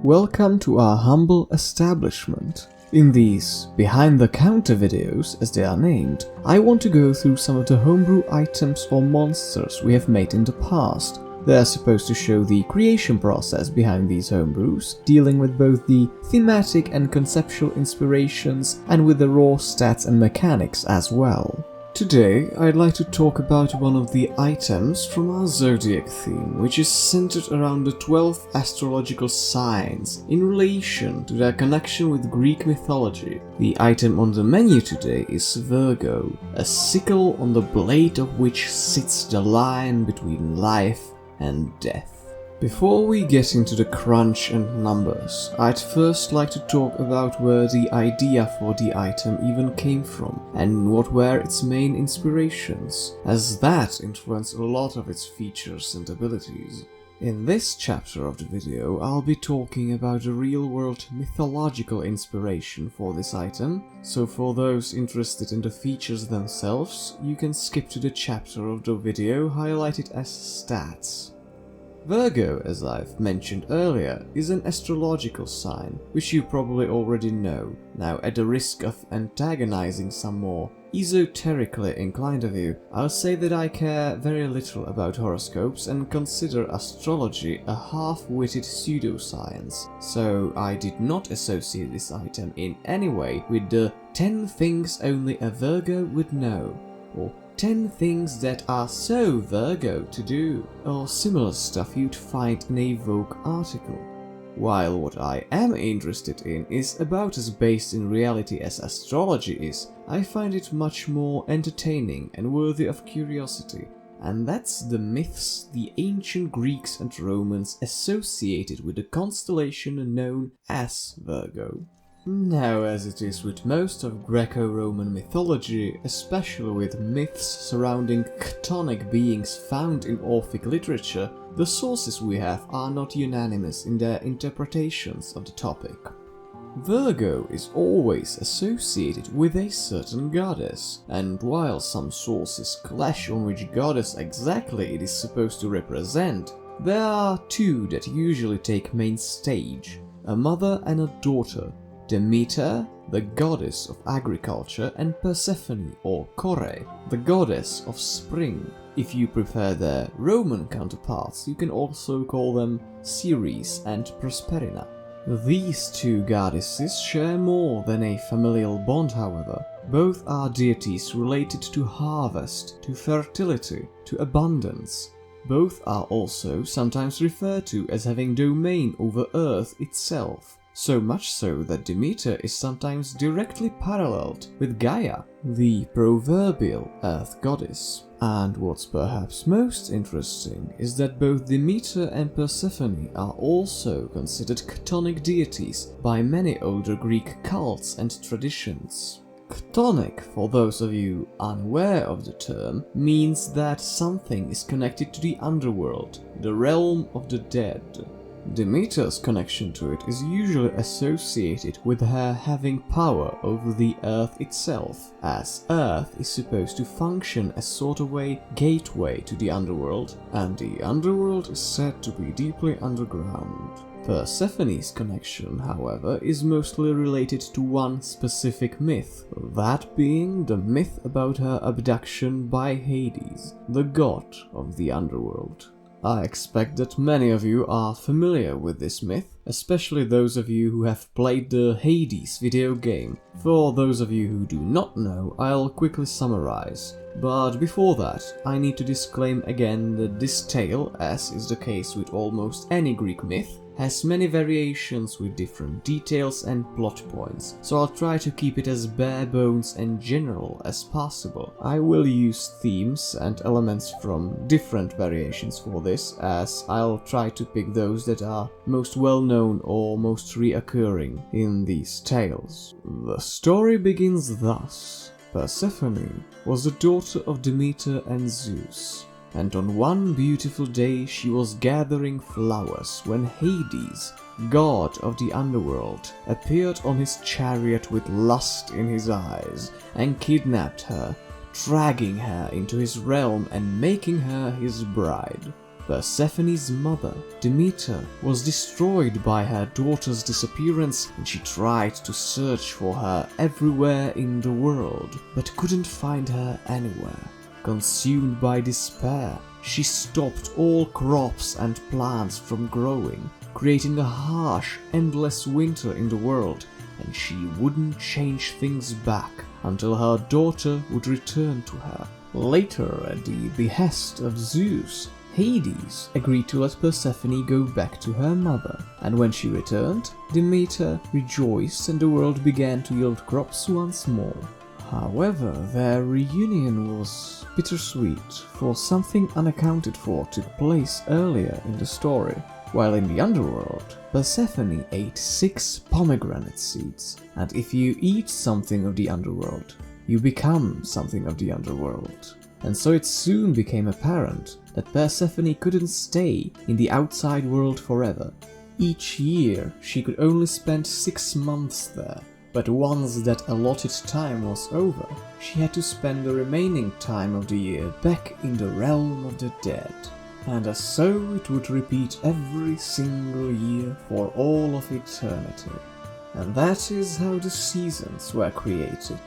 Welcome to our humble establishment. In these behind the counter videos, as they are named, I want to go through some of the homebrew items or monsters we have made in the past. They are supposed to show the creation process behind these homebrews, dealing with both the thematic and conceptual inspirations and with the raw stats and mechanics as well. Today, I'd like to talk about one of the items from our zodiac theme, which is centered around the 12 astrological signs in relation to their connection with Greek mythology. The item on the menu today is Virgo, a sickle on the blade of which sits the line between life and death. Before we get into the crunch and numbers, I'd first like to talk about where the idea for the item even came from and what were its main inspirations, as that influenced a lot of its features and abilities. In this chapter of the video, I'll be talking about the real-world mythological inspiration for this item, so for those interested in the features themselves, you can skip to the chapter of the video highlighted as stats. Virgo, as I've mentioned earlier, is an astrological sign, which you probably already know. Now, at the risk of antagonizing some more esoterically inclined of you, I'll say that I care very little about horoscopes and consider astrology a half-witted pseudoscience, so I did not associate this item in any way with the 10 things only a Virgo would know, or 10 things that are so Virgo to do, or similar stuff you'd find in a Vogue article. While what I am interested in is about as based in reality as astrology is, I find it much more entertaining and worthy of curiosity, and that's the myths the ancient Greeks and Romans associated with the constellation known as Virgo. Now, as it is with most of Greco-Roman mythology, especially with myths surrounding chthonic beings found in Orphic literature, the sources we have are not unanimous in their interpretations of the topic. Virgo is always associated with a certain goddess, and while some sources clash on which goddess exactly it is supposed to represent, there are two that usually take main stage, a mother and a daughter. Demeter, the goddess of agriculture, and Persephone, or Kore, the goddess of spring. If you prefer their Roman counterparts, you can also call them Ceres and Prosperina. These two goddesses share more than a familial bond, however. Both are deities related to harvest, to fertility, to abundance. Both are also sometimes referred to as having domain over Earth itself. So much so that Demeter is sometimes directly paralleled with Gaia, the proverbial earth goddess. And what's perhaps most interesting is that both Demeter and Persephone are also considered chthonic deities by many older Greek cults and traditions. Chthonic, for those of you unaware of the term, means that something is connected to the underworld, the realm of the dead. Demeter's connection to it is usually associated with her having power over the earth itself, as earth is supposed to function as sort of a gateway to the underworld, and the underworld is said to be deeply underground. Persephone's connection, however, is mostly related to one specific myth, that being the myth about her abduction by Hades, the god of the underworld. I expect that many of you are familiar with this myth, especially those of you who have played the Hades video game. For those of you who do not know, I'll quickly summarize. But before that, I need to disclaim again that this tale, as is the case with almost any Greek myth, has many variations with different details and plot points, so I'll try to keep it as bare bones and general as possible. I will use themes and elements from different variations for this, as I'll try to pick those that are most well known or most reoccurring in these tales. The story begins thus. Persephone was the daughter of Demeter and Zeus, and on one beautiful day she was gathering flowers when Hades, god of the underworld, appeared on his chariot with lust in his eyes and kidnapped her, dragging her into his realm and making her his bride. Persephone's mother, Demeter, was destroyed by her daughter's disappearance, and she tried to search for her everywhere in the world, but couldn't find her anywhere. Consumed by despair, she stopped all crops and plants from growing, creating a harsh, endless winter in the world, and she wouldn't change things back until her daughter would return to her. Later, at the behest of Zeus, Hades agreed to let Persephone go back to her mother, and when she returned, Demeter rejoiced and the world began to yield crops once more. However, their reunion was bittersweet, for something unaccounted for took place earlier in the story. While in the underworld, Persephone ate 6 pomegranate seeds, and if you eat something of the underworld, you become something of the underworld. And so it soon became apparent that Persephone couldn't stay in the outside world forever. Each year, she could only spend 6 months there, but once that allotted time was over, she had to spend the remaining time of the year back in the realm of the dead. And so it would repeat every single year for all of eternity. And that is how the seasons were created.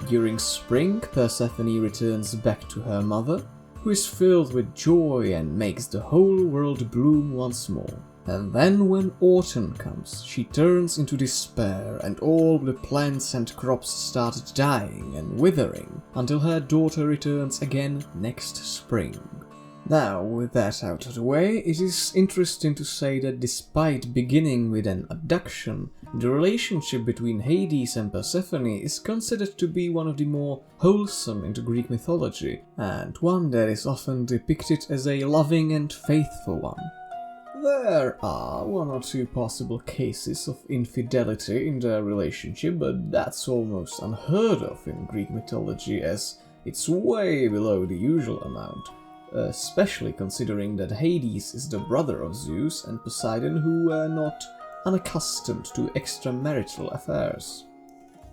During spring, Persephone returns back to her mother, who is filled with joy and makes the whole world bloom once more. And then when autumn comes, she turns into despair and all the plants and crops started dying and withering until her daughter returns again next spring. Now, with that out of the way, it is interesting to say that despite beginning with an abduction, the relationship between Hades and Persephone is considered to be one of the more wholesome in the Greek mythology, and one that is often depicted as a loving and faithful one. There are 1 or 2 possible cases of infidelity in their relationship, but that's almost unheard of in Greek mythology as it's way below the usual amount. Especially considering that Hades is the brother of Zeus and Poseidon, who were not unaccustomed to extramarital affairs.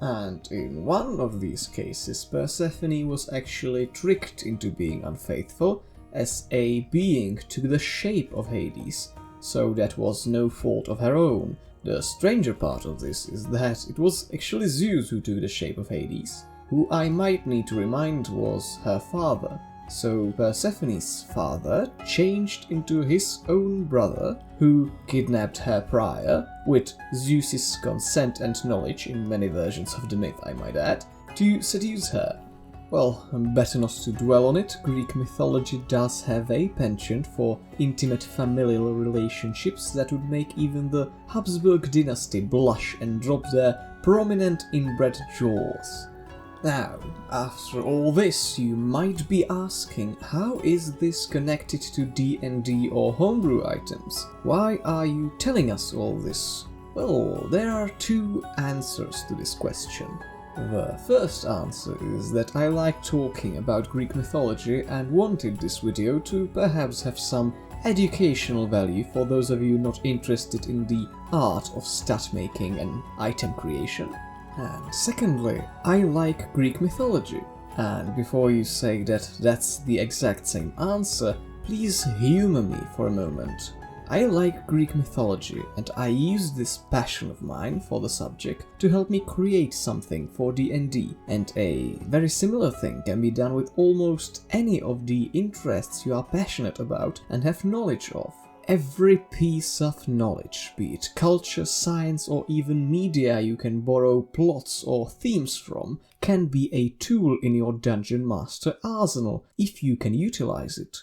And in one of these cases, Persephone was actually tricked into being unfaithful, as a being took the shape of Hades, so that was no fault of her own. The stranger part of this is that it was actually Zeus who took the shape of Hades, who I might need to remind was her father. So Persephone's father changed into his own brother, who kidnapped her prior, with Zeus's consent and knowledge in many versions of the myth I might add, to seduce her. Well, better not to dwell on it. Greek mythology does have a penchant for intimate familial relationships that would make even the Habsburg dynasty blush and drop their prominent inbred jaws. Now, after all this, you might be asking, how is this connected to D&D or homebrew items? Why are you telling us all this? Well, there are 2 answers to this question. The first answer is that I like talking about Greek mythology and wanted this video to perhaps have some educational value for those of you not interested in the art of stat making and item creation. And secondly, I like Greek mythology. And before you say that that's the exact same answer, please humor me for a moment. I like Greek mythology, and I use this passion of mine for the subject to help me create something for D&D, and a very similar thing can be done with almost any of the interests you are passionate about and have knowledge of. Every piece of knowledge, be it culture, science, or even media you can borrow plots or themes from, can be a tool in your Dungeon Master arsenal, if you can utilize it.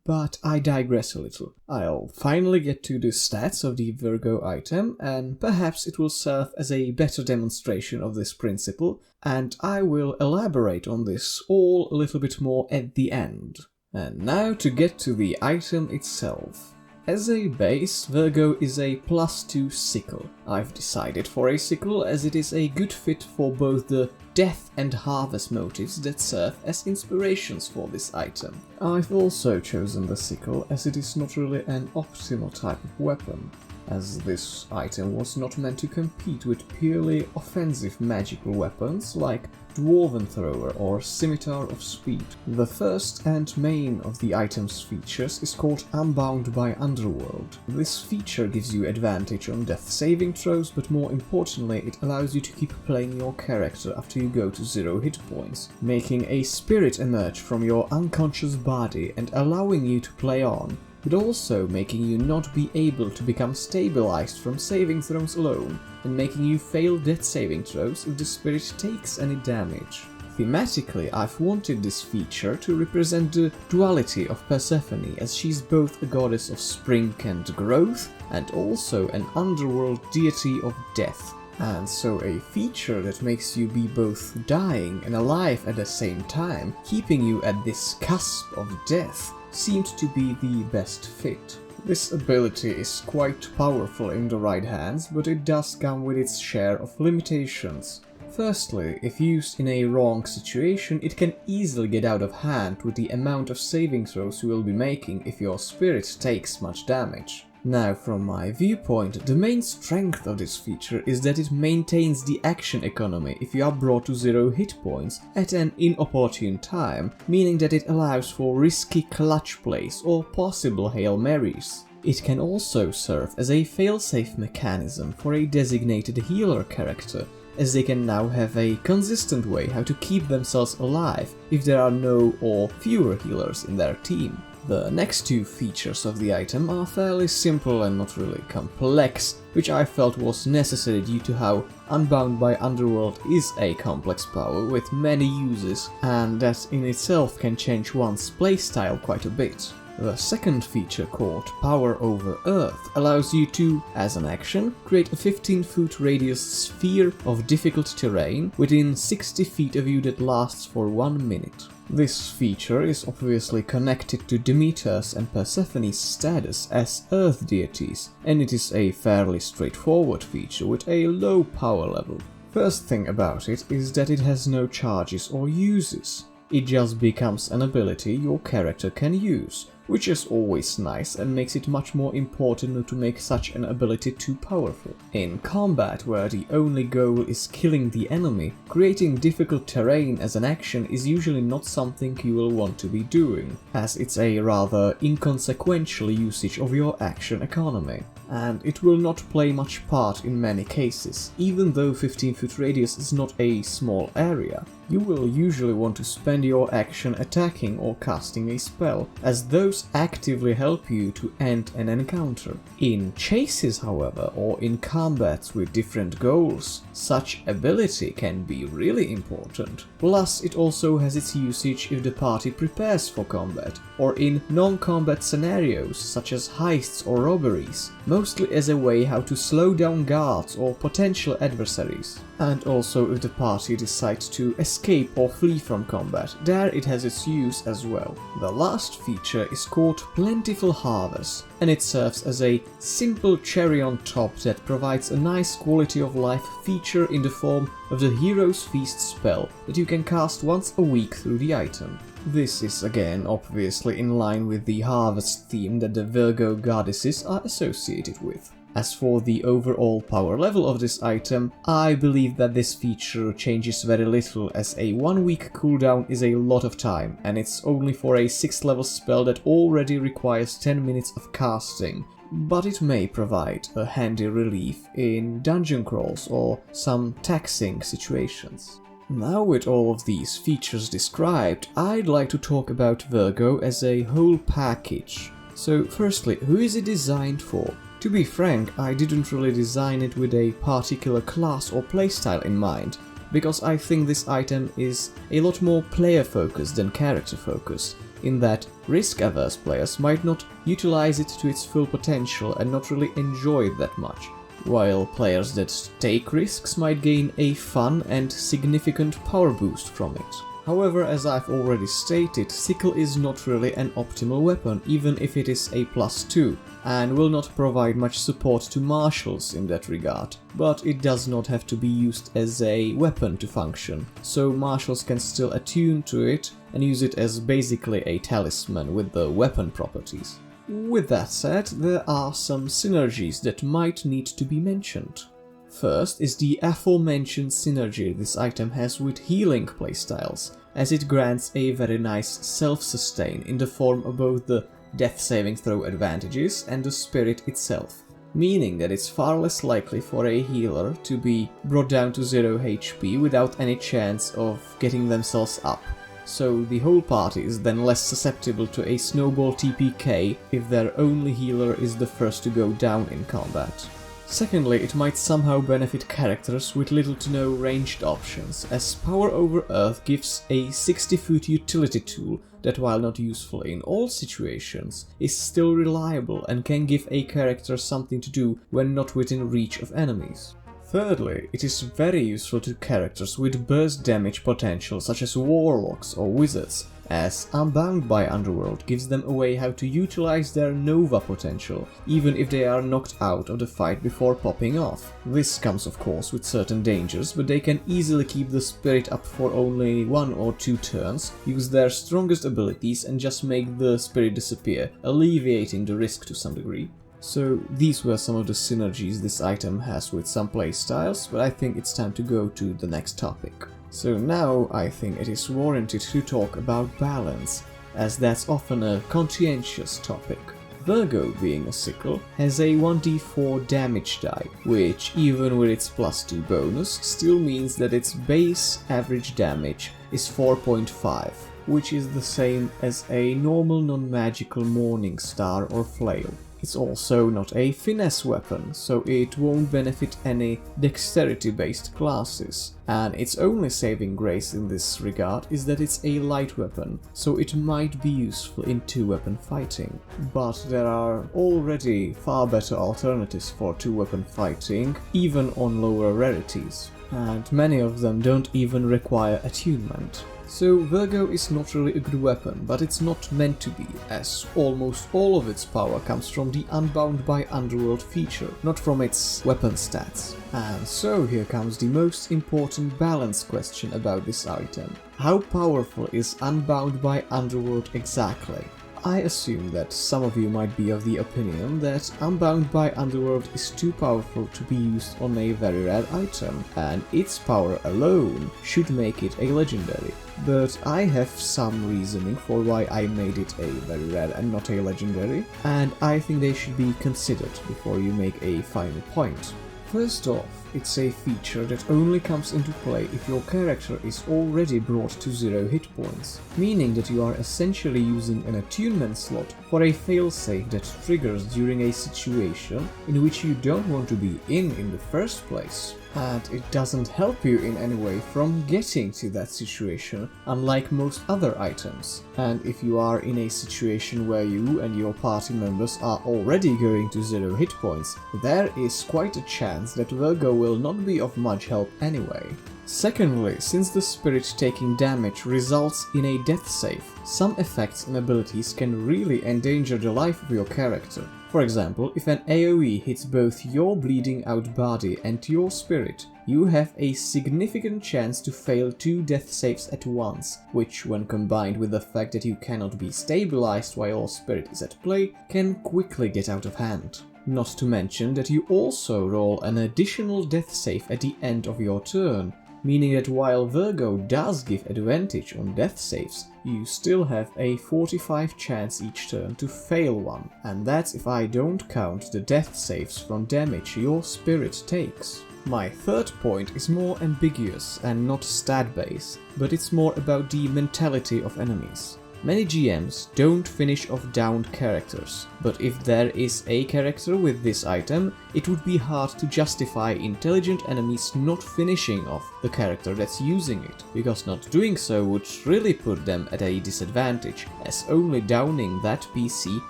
But I digress a little. I'll finally get to the stats of the Virgo item, and perhaps it will serve as a better demonstration of this principle, and I will elaborate on this all a little bit more at the end. And now to get to the item itself. As a base, Virgo is a +2 sickle. I've decided for a sickle as it is a good fit for both the death and harvest motifs that serve as inspirations for this item. I've also chosen the sickle as it is not really an optimal type of weapon, as this item was not meant to compete with purely offensive magical weapons like Dwarven Thrower or Scimitar of Speed. The first and main of the item's features is called Unbound by Underworld. This feature gives you advantage on death saving throws, but more importantly it allows you to keep playing your character after you go to 0 hit points, making a spirit emerge from your unconscious body and allowing you to play on, but also making you not be able to become stabilized from saving throws alone, and making you fail death saving throws if the spirit takes any damage. Thematically, I've wanted this feature to represent the duality of Persephone, as she's both a goddess of spring and growth, and also an underworld deity of death. And so a feature that makes you be both dying and alive at the same time, keeping you at this cusp of death, seemed to be the best fit. This ability is quite powerful in the right hands, but it does come with its share of limitations. Firstly, if used in a wrong situation, it can easily get out of hand with the amount of saving throws you will be making if your spirit takes much damage. Now, from my viewpoint, the main strength of this feature is that it maintains the action economy if you are brought to 0 hit points at an inopportune time, meaning that it allows for risky clutch plays or possible Hail Marys. It can also serve as a failsafe mechanism for a designated healer character, as they can now have a consistent way how to keep themselves alive if there are no or fewer healers in their team. The next two features of the item are fairly simple and not really complex, which I felt was necessary due to how Unbound by Underworld is a complex power with many uses, and that in itself can change one's playstyle quite a bit. The second feature, called Power over Earth, allows you to, as an action, create a 15-foot radius sphere of difficult terrain within 60 feet of you that lasts for 1 minute. This feature is obviously connected to Demeter's and Persephone's status as Earth deities, and it is a fairly straightforward feature with a low power level. First thing about it is that it has no charges or uses. It just becomes an ability your character can use, which is always nice and makes it much more important not to make such an ability too powerful. In combat, where the only goal is killing the enemy, creating difficult terrain as an action is usually not something you will want to be doing, as it's a rather inconsequential usage of your action economy. And it will not play much part in many cases, even though 15-foot radius is not a small area. You will usually want to spend your action attacking or casting a spell, as those actively help you to end an encounter. In chases, however, or in combats with different goals, such ability can be really important. Plus, it also has its usage if the party prepares for combat, or in non-combat scenarios such as heists or robberies, mostly as a way how to slow down guards or potential adversaries. And also if the party decides to escape or flee from combat, there it has its use as well. The last feature is called Plentiful Harvest, and it serves as a simple cherry on top that provides a nice quality of life feature in the form of the Hero's Feast spell that you can cast once a week through the item. This is again obviously in line with the harvest theme that the Virgo goddesses are associated with. As for the overall power level of this item, I believe that this feature changes very little, as a 1 week cooldown is a lot of time, and it's only for a 6th level spell that already requires 10 minutes of casting, but it may provide a handy relief in dungeon crawls or some taxing situations. Now, with all of these features described, I'd like to talk about Virgo as a whole package. So firstly, who is it designed for? To be frank, I didn't really design it with a particular class or playstyle in mind, because I think this item is a lot more player-focused than character-focused, in that risk-averse players might not utilize it to its full potential and not really enjoy it that much, while players that take risks might gain a fun and significant power boost from it. However, as I've already stated, Sickle is not really an optimal weapon, even if it is a +2, and will not provide much support to martials in that regard. But it does not have to be used as a weapon to function, so martials can still attune to it and use it as basically a talisman with the weapon properties. With that said, there are some synergies that might need to be mentioned. First is the aforementioned synergy this item has with healing playstyles, as it grants a very nice self-sustain in the form of both the death saving throw advantages and the spirit itself, meaning that it's far less likely for a healer to be brought down to 0 HP without any chance of getting themselves up. So the whole party is then less susceptible to a snowball TPK if their only healer is the first to go down in combat. Secondly, it might somehow benefit characters with little to no ranged options, as Power over Earth gives a 60-foot utility tool that, while not useful in all situations, is still reliable and can give a character something to do when not within reach of enemies. Thirdly, it is very useful to characters with burst damage potential such as warlocks or wizards, as Unbound by Underworld gives them a way how to utilize their Nova potential, even if they are knocked out of the fight before popping off. This comes of course with certain dangers, but they can easily keep the spirit up for only 1 or 2 turns, use their strongest abilities and just make the spirit disappear, alleviating the risk to some degree. So these were some of the synergies this item has with some playstyles, but I think it's time to go to the next topic. So now I think it is warranted to talk about balance, as that's often a contentious topic. Virgo, being a sickle, has a 1d4 damage die, which even with its +2 bonus still means that its base average damage is 4.5, which is the same as a normal non-magical Morning Star or Flail. It's also not a finesse weapon, so it won't benefit any dexterity-based classes, and its only saving grace in this regard is that it's a light weapon, so it might be useful in 2-weapon fighting. But there are already far better alternatives for 2-weapon fighting, even on lower rarities, and many of them don't even require attunement. So Virgo is not really a good weapon, but it's not meant to be, as almost all of its power comes from the Unbound by Underworld feature, not from its weapon stats. And so here comes the most important balance question about this item. How powerful is Unbound by Underworld exactly? I assume that some of you might be of the opinion that Unbound by Underworld is too powerful to be used on a very rare item, and its power alone should make it a legendary. But I have some reasoning for why I made it a very rare and not a legendary, and I think they should be considered before you make a final point. First off, it's a feature that only comes into play if your character is already brought to 0 hit points, meaning that you are essentially using an attunement slot for a failsafe that triggers during a situation in which you don't want to be in the first place. And it doesn't help you in any way from getting to that situation, unlike most other items. And if you are in a situation where you and your party members are already going to 0 hit points, there is quite a chance that Virgo will not be of much help anyway. Secondly, since the spirit taking damage results in a death save, some effects and abilities can really endanger the life of your character. For example, if an AoE hits both your bleeding out body and your spirit, you have a significant chance to fail 2 death saves at once, which, when combined with the fact that you cannot be stabilized while your spirit is at play, can quickly get out of hand. Not to mention that you also roll an additional death save at the end of your turn, meaning that while Virgo does give advantage on death saves, you still have a 45 chance each turn to fail one, and that's if I don't count the death saves from damage your spirit takes. My third point is more ambiguous and not stat-based, but it's more about the mentality of enemies. Many GMs don't finish off downed characters, but if there is a character with this item, it would be hard to justify intelligent enemies not finishing off the character that's using it, because not doing so would really put them at a disadvantage, as only downing that PC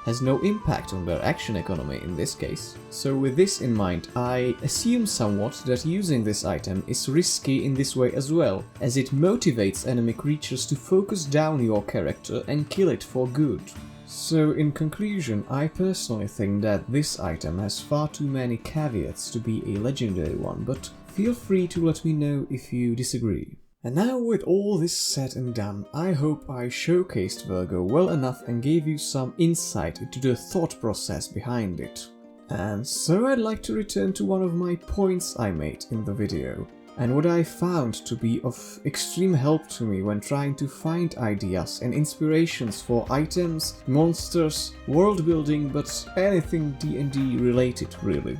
has no impact on their action economy in this case. So with this in mind, I assume somewhat that using this item is risky in this way as well, as it motivates enemy creatures to focus down your character and kill it for good. So in conclusion, I personally think that this item has far too many caveats to be a legendary one, but feel free to let me know if you disagree. And now with all this said and done, I hope I showcased Virgo well enough and gave you some insight into the thought process behind it. And so I'd like to return to one of my points I made in the video, and what I found to be of extreme help to me when trying to find ideas and inspirations for items, monsters, world building, but anything D&D related really.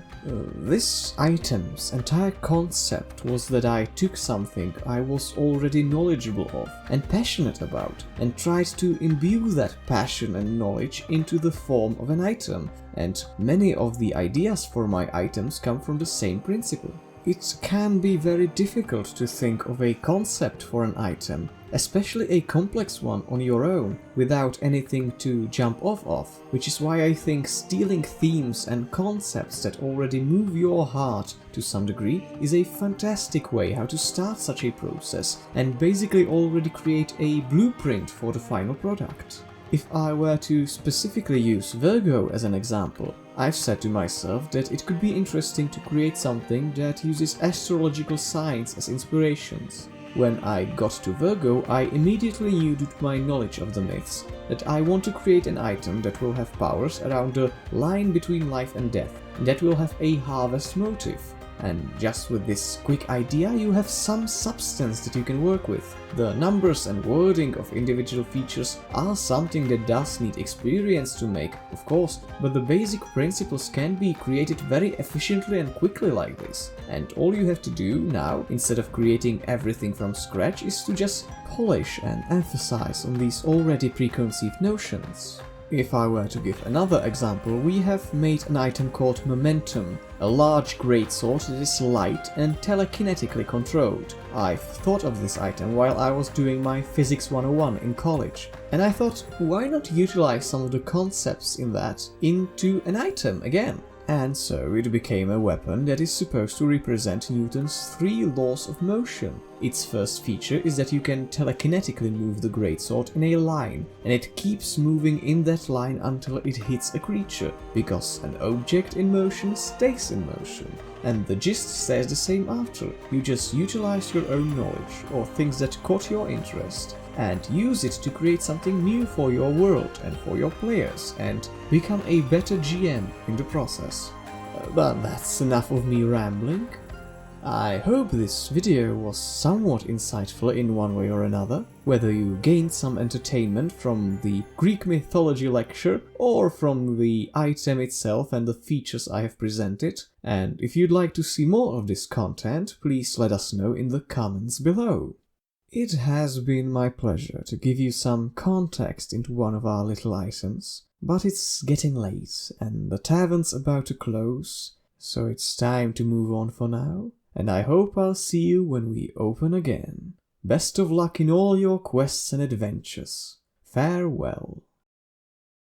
This item's entire concept was that I took something I was already knowledgeable of and passionate about and tried to imbue that passion and knowledge into the form of an item, and many of the ideas for my items come from the same principle. It can be very difficult to think of a concept for an item, especially a complex one on your own, without anything to jump off of, which is why I think stealing themes and concepts that already move your heart to some degree is a fantastic way how to start such a process and basically already create a blueprint for the final product. If I were to specifically use Virgo as an example, I've said to myself that it could be interesting to create something that uses astrological signs as inspirations. When I got to Virgo, I immediately knew due to my knowledge of the myths that I want to create an item that will have powers around the line between life and death, and that will have a harvest motive. And just with this quick idea, you have some substance that you can work with. The numbers and wording of individual features are something that does need experience to make, of course, but the basic principles can be created very efficiently and quickly like this. And all you have to do now, instead of creating everything from scratch, is to just polish and emphasize on these already preconceived notions. If I were to give another example, we have made an item called Momentum, a large greatsword that is light and telekinetically controlled. I've thought of this item while I was doing my Physics 101 in college, and I thought, why not utilize some of the concepts in that into an item again? And so it became a weapon that is supposed to represent Newton's 3 laws of motion. Its first feature is that you can telekinetically move the greatsword in a line, and it keeps moving in that line until it hits a creature, because an object in motion stays in motion. And the gist stays the same after. You just utilize your own knowledge, or things that caught your interest, and use it to create something new for your world and for your players, and become a better GM in the process. But that's enough of me rambling. I hope this video was somewhat insightful in one way or another, whether you gained some entertainment from the Greek mythology lecture or from the item itself and the features I have presented. And if you'd like to see more of this content, please let us know in the comments below. It has been my pleasure to give you some context into one of our little items, but it's getting late and the tavern's about to close, so it's time to move on for now, and I hope I'll see you when we open again. Best of luck in all your quests and adventures. Farewell.